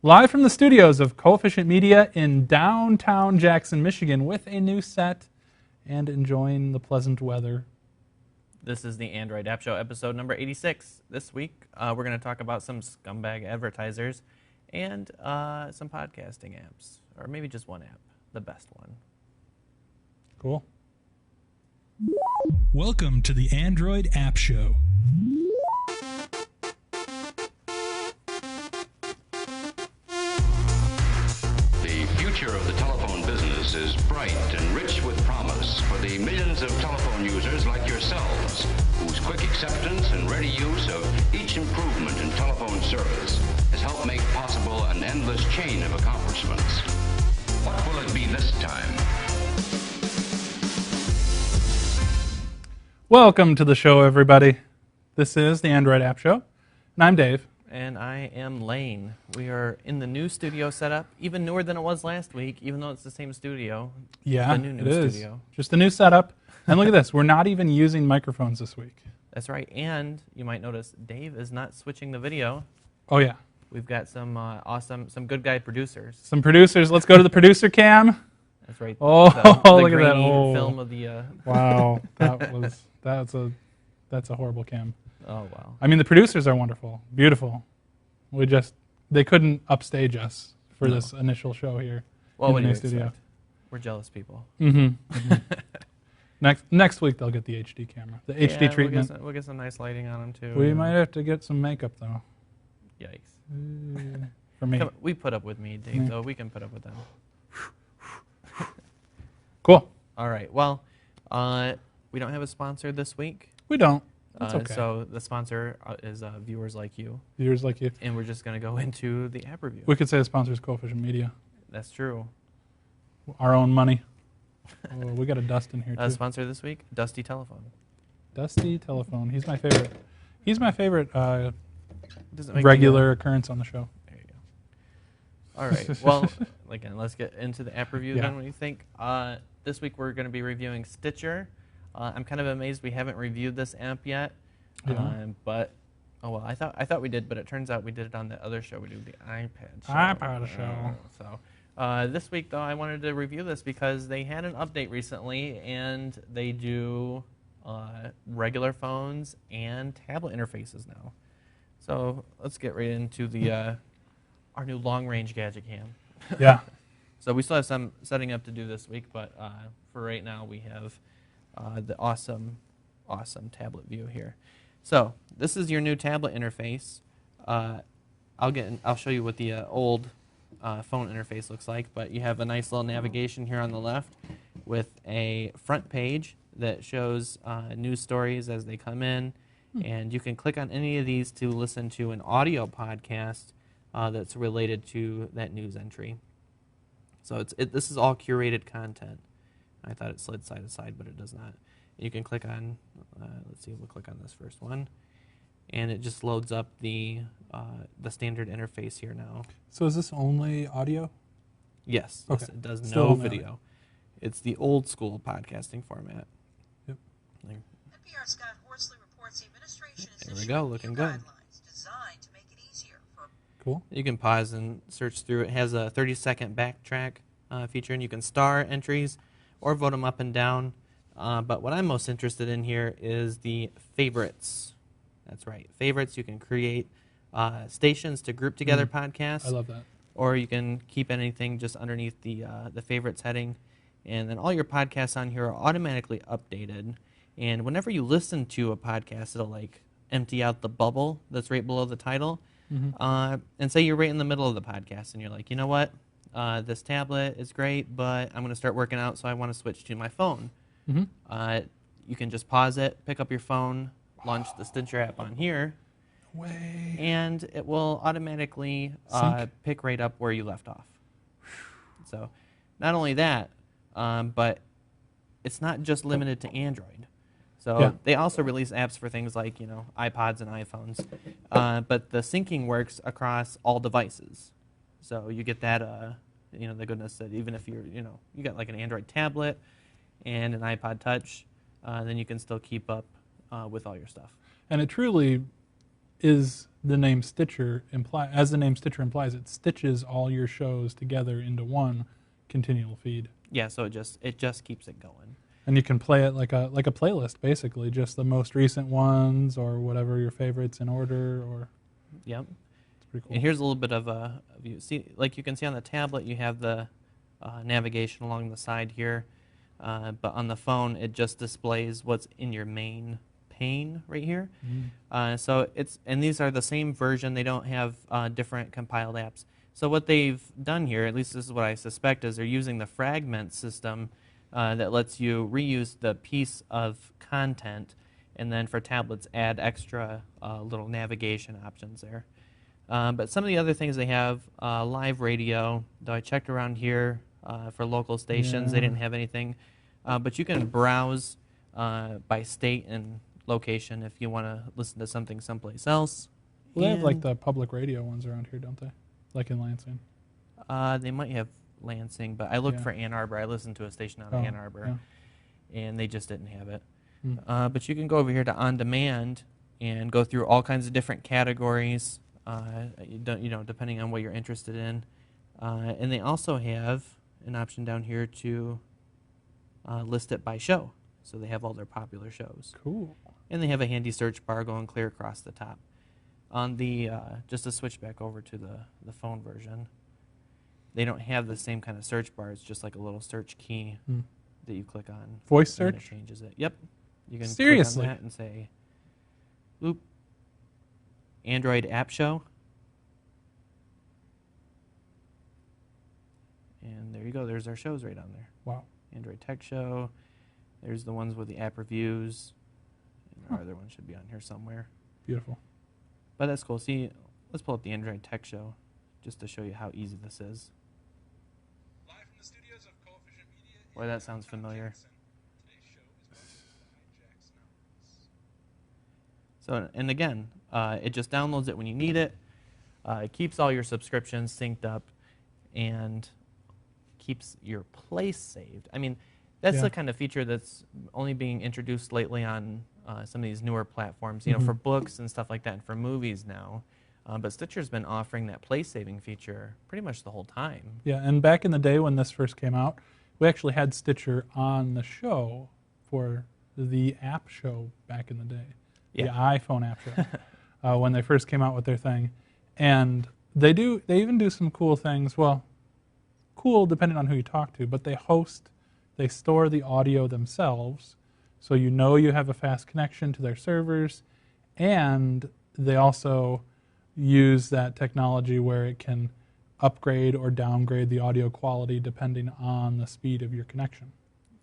Live from the studios of Coefficient Media in downtown Jackson, Michigan, with a new set and enjoying the pleasant weather. This is the Android App Show, episode number 86. This week, we're going to talk about some scumbag advertisers and some podcasting apps, or maybe just one app, the best one. Cool. Welcome to the Android App Show. The future of the telephone business is bright and rich with promise for the millions of telephone users like yourselves, whose quick acceptance and ready use of each improvement in telephone service has helped make possible an endless chain of accomplishments. What will it be this time? Welcome to the show, everybody. This is the Android App Show, and I'm Dave. And I am Lane. We are in the new studio setup, even newer than it was last week, even though it's the same studio. Yeah, the new it is. studio. Just a new setup. And look at this. We're not even using microphones this week. That's right. And you might notice Dave is not switching the video. Oh, yeah. We've got some some good guy producers. Some producers. Let's go to the producer cam. That's right. Oh, the look at that. grainy Oh. film of the... Wow. That's a horrible cam. Oh, wow. I mean, the producers are wonderful, beautiful. They couldn't upstage us for this initial show here. Well, in what the do new you studio. expect? We're jealous people. Mm-hmm. Next week they'll get the HD camera, the HD treatment. We'll get some nice lighting on them, too. We might have to get some makeup though. Yikes. For me. We put up with me, Dave, though. We can put up with them. Cool. All right. Well, we don't have a sponsor this week. We don't. That's okay. So the sponsor is viewers like you. Viewers like you. And we're just going to go into the app review. We could say the sponsor is Coefficient Media. That's true. Our own money. Oh, we got a Dustin here too. Sponsor this week, Dusty Telephone. Dusty Telephone. He's my favorite. He's my favorite Doesn't make regular occurrence on the show. There you go. All right. Well, again, let's get into the app review then. What do you think? This week we're going to be reviewing Stitcher. I'm kind of amazed we haven't reviewed this app yet. Yeah. But I thought we did, but it turns out we did it on the other show. We did the iPad show. iPad show. So this week though, I wanted to review this because they had an update recently, and they do regular phones and tablet interfaces now. So let's get right into the our new long-range gadget cam. Yeah. So we still have some setting up to do this week, but for right now we have the awesome tablet view here. So this is your new tablet interface. I'll show you what the old phone interface looks like, but you have a nice little navigation here on the left with a front page that shows news stories as they come in, and you can click on any of these to listen to an audio podcast that's related to that news entry. So this is all curated content. I thought it slid side to side, but it does not. You can click on, let's see, we'll click on this first one, and it just loads up the standard interface here now. So is this only audio? Yes, Okay. yes, it does Still no only video. audio. It's the old school podcasting format. Yep. NPR Scott Horsley reports the administration is There we issuing go, new looking good. guidelines designed to make it easier for Cool. You can pause and search through. It has a 30-second backtrack feature, and you can star entries or vote them up and down. But what I'm most interested in here is the favorites. That's right, favorites. You can create stations to group together podcasts. I love that. Or you can keep anything just underneath the favorites heading, and then all your podcasts on here are automatically updated. And whenever you listen to a podcast, it'll like empty out the bubble that's right below the title. And say you're right in the middle of the podcast, and you're like, you know what? This tablet is great, but I'm going to start working out, so I want to switch to my phone. You can just pause it, pick up your phone, launch the Stitcher app on here, and it will automatically pick right up where you left off. So not only that, but it's not just limited to Android. So they also release apps for things like, iPods and iPhones. But the syncing works across all devices. So you get that, the goodness that even if you're, you got like an Android tablet and an iPod Touch, then you can still keep up with all your stuff. And it truly is the name Stitcher as the name Stitcher implies, it stitches all your shows together into one continual feed. Yeah, so it just keeps it going. And you can play it like a playlist, basically, just the most recent ones or whatever your favorites in order. Or Yep. it's pretty cool. And here's a little bit of a view. See, like you can see on the tablet, you have the navigation along the side here, but on the phone, it just displays what's in your main pane right here. So and these are the same version. They don't have different compiled apps. So what they've done here, at least this is what I suspect, is they're using the fragment system that lets you reuse the piece of content, and then for tablets add extra little navigation options there. But some of the other things they have, live radio, though I checked around here for local stations, they didn't have anything. But you can browse by state and location if you want to listen to something someplace else. Well, they have like the public radio ones around here, don't they? Like in Lansing. They might have Lansing, but I looked for Ann Arbor. I listened to a station out of Ann Arbor, and they just didn't have it. But you can go over here to On Demand and go through all kinds of different categories, depending on what you're interested in. And they also have an option down here to list it by show. So they have all their popular shows. Cool. And they have a handy search bar going clear across the top. On the, just to switch back over to the phone version, they don't have the same kind of search bar. It's just like a little search key that you click on. Voice and then search? it changes it. Yep. You can Seriously? click on that and say, "Oop, Android App Show." And there you go. There's our shows right on there. Wow. Android Tech Show. There's the ones with the app reviews. And our other one should be on here somewhere. Beautiful. But that's cool. See, let's pull up the Android Tech Show just to show you how easy this is. Live from the studios of Coefficient Media. Boy, that sounds familiar. Today's show is brought to you by Jackson. So, and again, it just downloads it when you need it. It keeps all your subscriptions synced up and keeps your place saved. I mean, that's the kind of feature that's only being introduced lately on some of these newer platforms, you know, for books and stuff like that, and for movies now. But Stitcher's been offering that place-saving feature pretty much the whole time. Yeah, and back in the day when this first came out, we actually had Stitcher on the show for the app show back in the day, the iPhone app show, when they first came out with their thing. And they even do some cool things. Well, cool depending on who you talk to, but they store the audio themselves, so you know you have a fast connection to their servers, and they also use that technology where it can upgrade or downgrade the audio quality depending on the speed of your connection.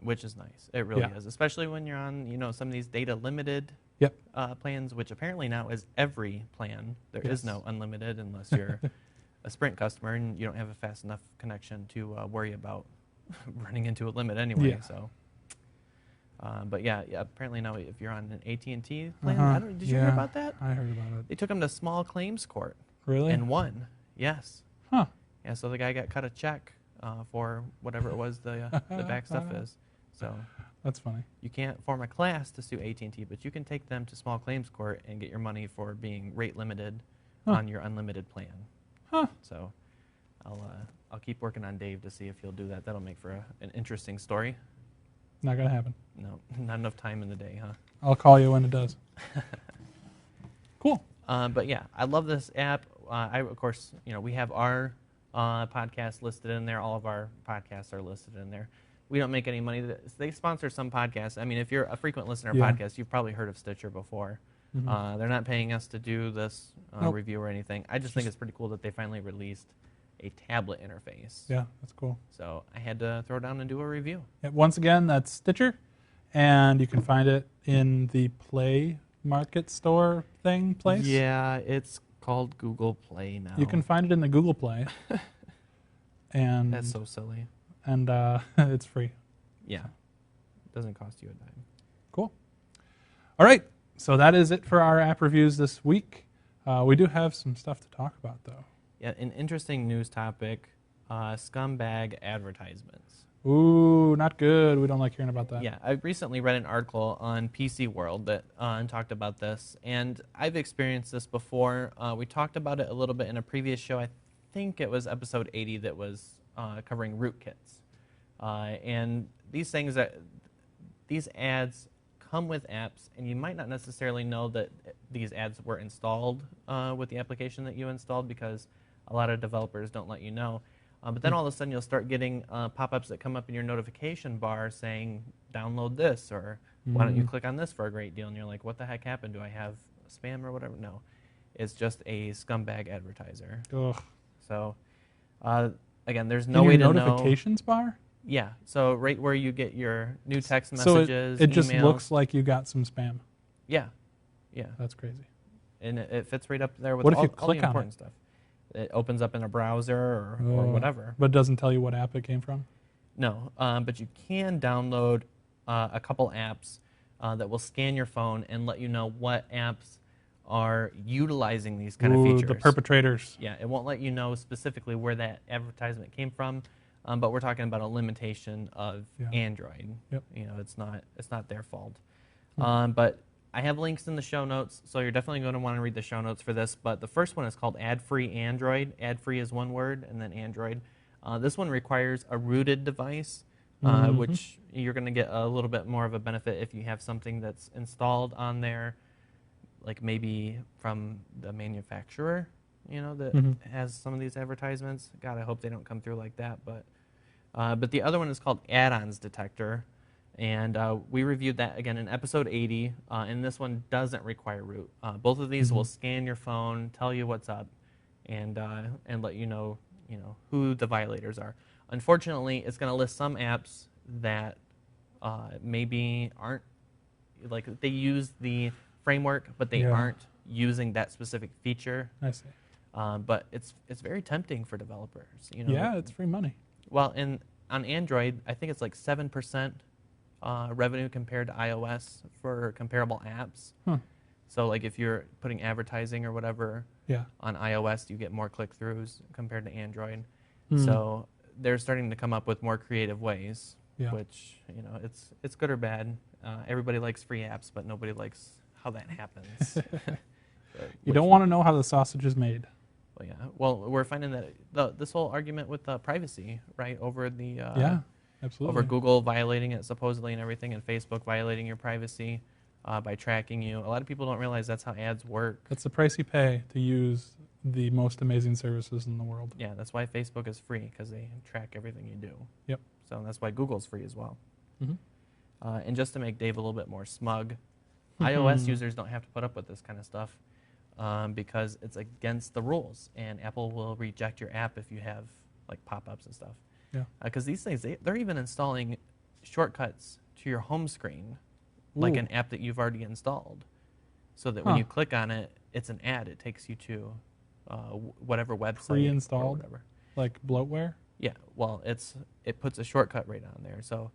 Which is nice. It really is, especially when you're on, you know, some of these data limited plans, which apparently now is every plan. There is no unlimited unless you're a Sprint customer and you don't have a fast enough connection to worry about running into a limit anyway. So, but yeah, apparently now if you're on an AT&T plan, did you hear about that? I heard about it. They took him to small claims court. Really? And won. Yes. Huh. Yeah. So the guy got cut a check for whatever it was the back stuff is. So that's funny. you can't form a class to sue AT&T, but you can take them to small claims court and get your money for being rate limited on your unlimited plan. Huh. So I'll keep working on Dave to see if he'll do that. That'll make for an interesting story. Not gonna happen. No, not enough time in the day, huh? I'll call you when it does. Cool. But yeah, I love this app. Of course, you know, we have our podcast listed in there. All of our podcasts are listed in there. We don't make any money. They sponsor some podcasts. I mean, if you're a frequent listener of podcasts, you've probably heard of Stitcher before. They're not paying us to do this review or anything. I just think it's pretty cool that they finally released a tablet interface. Yeah, that's cool. So I had to throw down and do a review. Yeah, once again, that's Stitcher, and you can find it in the Play Market Store place. Yeah, it's called Google Play now. You can find it in the Google Play. And that's so silly. And it's free. Yeah. It doesn't cost you a dime. Cool. All right. So that is it for our app reviews this week. We do have some stuff to talk about, though. Yeah, an interesting news topic, scumbag advertisements. Ooh, not good. We don't like hearing about that. Yeah, I recently read an article on PC World that talked about this, and I've experienced this before. We talked about it a little bit in a previous show. I think it was episode 80 that was covering rootkits. And these ads come with apps, and you might not necessarily know that these ads were installed with the application that you installed, because a lot of developers don't let you know. But then all of a sudden you'll start getting pop-ups that come up in your notification bar saying, download this, or why don't you click on this for a great deal? And you're like, what the heck happened? Do I have spam or whatever? No, it's just a scumbag advertiser. Ugh. So, again, there's no way to know. Notifications bar? Yeah, so right where you get your new text So messages, it just emails. looks like you got some spam. Yeah. That's crazy. And it fits right up there with What if all, you all the click on important stuff. It opens up in a browser or whatever. But it doesn't tell you what app it came from? No, but you can download a couple apps that will scan your phone and let you know what apps are utilizing these kind of features. The perpetrators. Yeah, it won't let you know specifically where that advertisement came from, but we're talking about a limitation of Android. Yep. You know, it's not their fault. But I have links in the show notes, so you're definitely going to want to read the show notes for this. But the first one is called Ad-Free Android. Ad-free is one word, and then Android. This one requires a rooted device, which you're going to get a little bit more of a benefit if you have something that's installed on there, like maybe from the manufacturer, you know, that has some of these advertisements. God, I hope they don't come through like that. But the other one is called Add-ons Detector. And we reviewed that again in episode 80, and this one doesn't require root. Both of these will scan your phone, tell you what's up, and let you know who the violators are. Unfortunately, it's going to list some apps that maybe aren't, like, they use the framework, but they aren't using that specific feature. I see. But it's very tempting for developers. You know. Yeah, it's free money. Well, on Android, I think it's like 7%. Revenue compared to iOS for comparable apps. So like if you're putting advertising or whatever on iOS, you get more click-throughs compared to Android. So they're starting to come up with more creative ways, which, you know, it's good or bad. Everybody likes free apps, but nobody likes how that happens. You don't want to know how the sausage is made. Well, yeah. Well, we're finding that this whole argument with privacy, right, over the Absolutely. over Google violating it supposedly and everything, and Facebook violating your privacy by tracking you. A lot of people don't realize that's how ads work. That's the price you pay to use the most amazing services in the world. Yeah, that's why Facebook is free, because they track everything you do. Yep. So that's why Google's free as well. And just to make Dave a little bit more smug, iOS users don't have to put up with this kind of stuff because it's against the rules, and Apple will reject your app if you have like pop-ups and stuff. Yeah. Because these things, they're even installing shortcuts to your home screen, like an app that you've already installed, so that when you click on it, it's an ad. It takes you to whatever website. Pre-installed? Or whatever. Like bloatware? Yeah. Well, it puts a shortcut right on there. So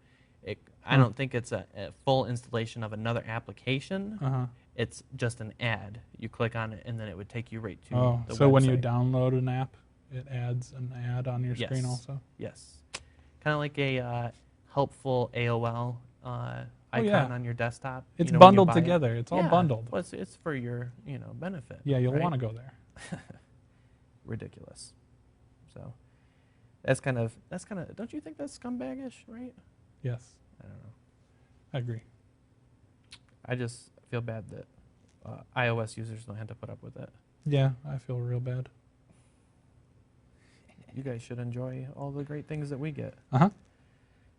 I don't think it's a full installation of another application. It's just an ad. You click on it, and then it would take you right to the website. So when you download an app, it adds an ad on your screen also? Yes. Kind of like a helpful AOL icon on your desktop. It's when you bundled buy together. It's all bundled. Well, it's for your benefit. Yeah, you'll right? want to go there. Ridiculous. So that's kind of. Don't you think that's scumbagish, right? Yes. I don't know. I agree. I just feel bad that iOS users don't have to put up with it. Yeah, I feel real bad. You guys should enjoy all the great things that we get.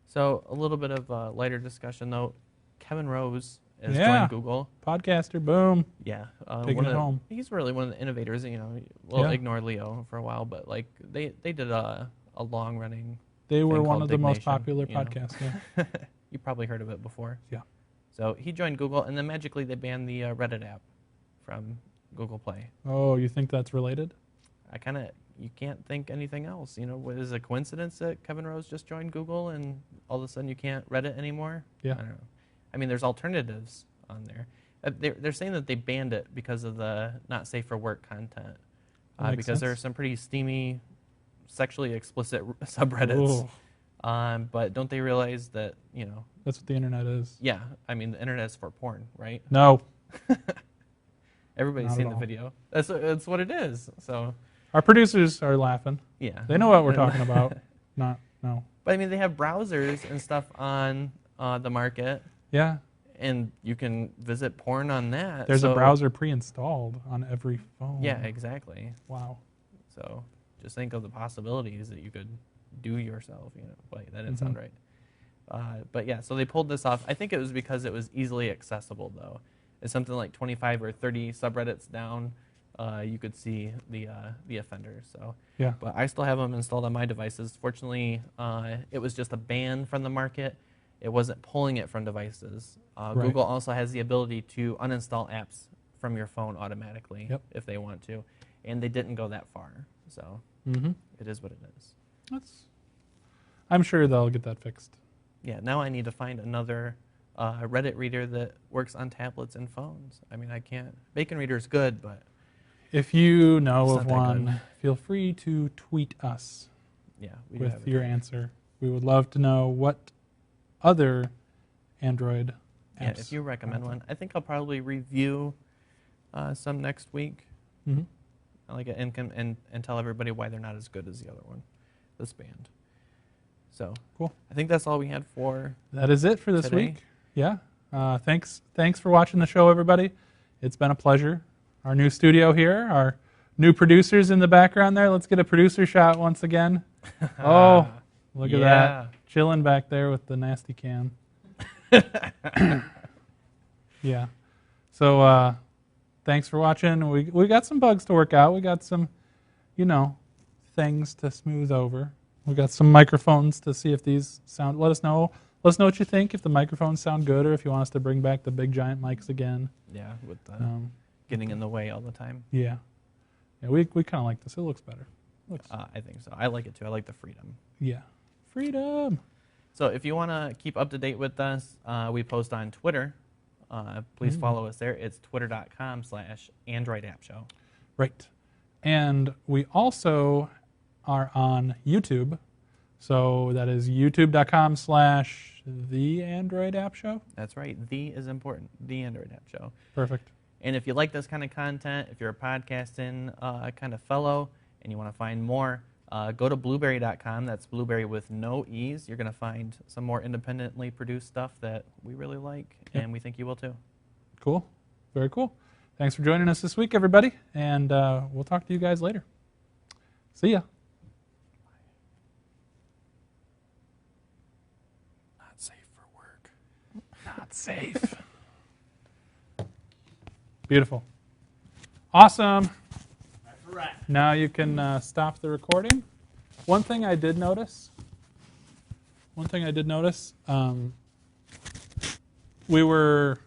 So a little bit of a lighter discussion, though. Kevin Rose has Yeah. joined Google. Podcaster, boom. Yeah. Taking it home. He's really one of the innovators. We'll ignore Leo for a while, but like they did a long-running. They were thing one called of the most Dignation, popular podcasts. Yeah. You probably heard of it before. Yeah. So he joined Google, and then magically they banned the Reddit app from Google Play. Oh, you think that's related? You can't think anything else. Is it a coincidence that Kevin Rose just joined Google and all of a sudden you can't Reddit anymore? Yeah. I don't know. I mean, there's alternatives on there. They're saying that they banned it because of the not safe for work content. Because there are some pretty steamy, sexually explicit subreddits But don't they realize that, That's what the internet is. yeah, I mean, the internet is for porn, right? No. Everybody's Not seen at the all. video. That's what it is. So, Our producers are laughing. yeah. They know what we're talking about. No. But I mean, they have browsers and stuff on the market, Yeah. and you can visit porn on that. There's a so- browser pre-installed on every phone. Yeah, exactly. Wow. So just think of the possibilities that you could do yourself. Wait, that didn't sound right. But yeah, so they pulled this off. I think it was because it was easily accessible, though. It's something like 25 or 30 subreddits down. You could see the offenders. So Yeah. but I still have them installed on my devices. Fortunately, it was just a ban from the market. It wasn't pulling it from devices. Right. Google also has the ability to uninstall apps from your phone automatically Yep. if they want to, and they didn't go that far. So it is what it is. I'm sure they'll get that fixed. Yeah, now I need to find another Reddit reader that works on tablets and phones. I mean, I can't. Bacon Reader is good, but If you know It's of not that one, good. feel free to tweet us yeah, we do have with it. your answer. We would love to know what other Android apps. Yeah, if you recommend one, I think I'll probably review some next week. Mhm. I like it and tell everybody why they're not as good as the other one, this band. So Cool. I think that's all we had for. That is it for this Today. week. Yeah. Thanks for watching the show, everybody. It's been a pleasure. Our new studio here, our new producers in the background there. Let's get a producer shot once again. Oh, look at Yeah. that. Chilling back there with the nasty can. Yeah. So thanks for watching. We got some bugs to work out. We got some, things to smooth over. We got some microphones to see if these sound. Let us know what you think, if the microphones sound good, or if you want us to bring back the big giant mics again. Yeah, with getting in the way all the time. Yeah. We kind of like this. It looks better. I think so. I like it too. I like the freedom. Yeah. Freedom. So if you want to keep up to date with us, we post on Twitter. Please follow us there. It's twitter.com/AndroidAppShow. Right. And we also are on YouTube. So that is youtube.com/TheAndroidAppShow. That's right. The is important. The Android App Show. Perfect. And if you like this kind of content, if you're a podcasting kind of fellow and you want to find more, go to blueberry.com. That's blueberry with no E's. You're going to find some more independently produced stuff that we really like, and we think you will too. Cool. Very cool. Thanks for joining us this week, everybody. And we'll talk to you guys later. See ya. Not safe for work. Not safe. Beautiful. Awesome. Now you can stop the recording. One thing I did notice, we were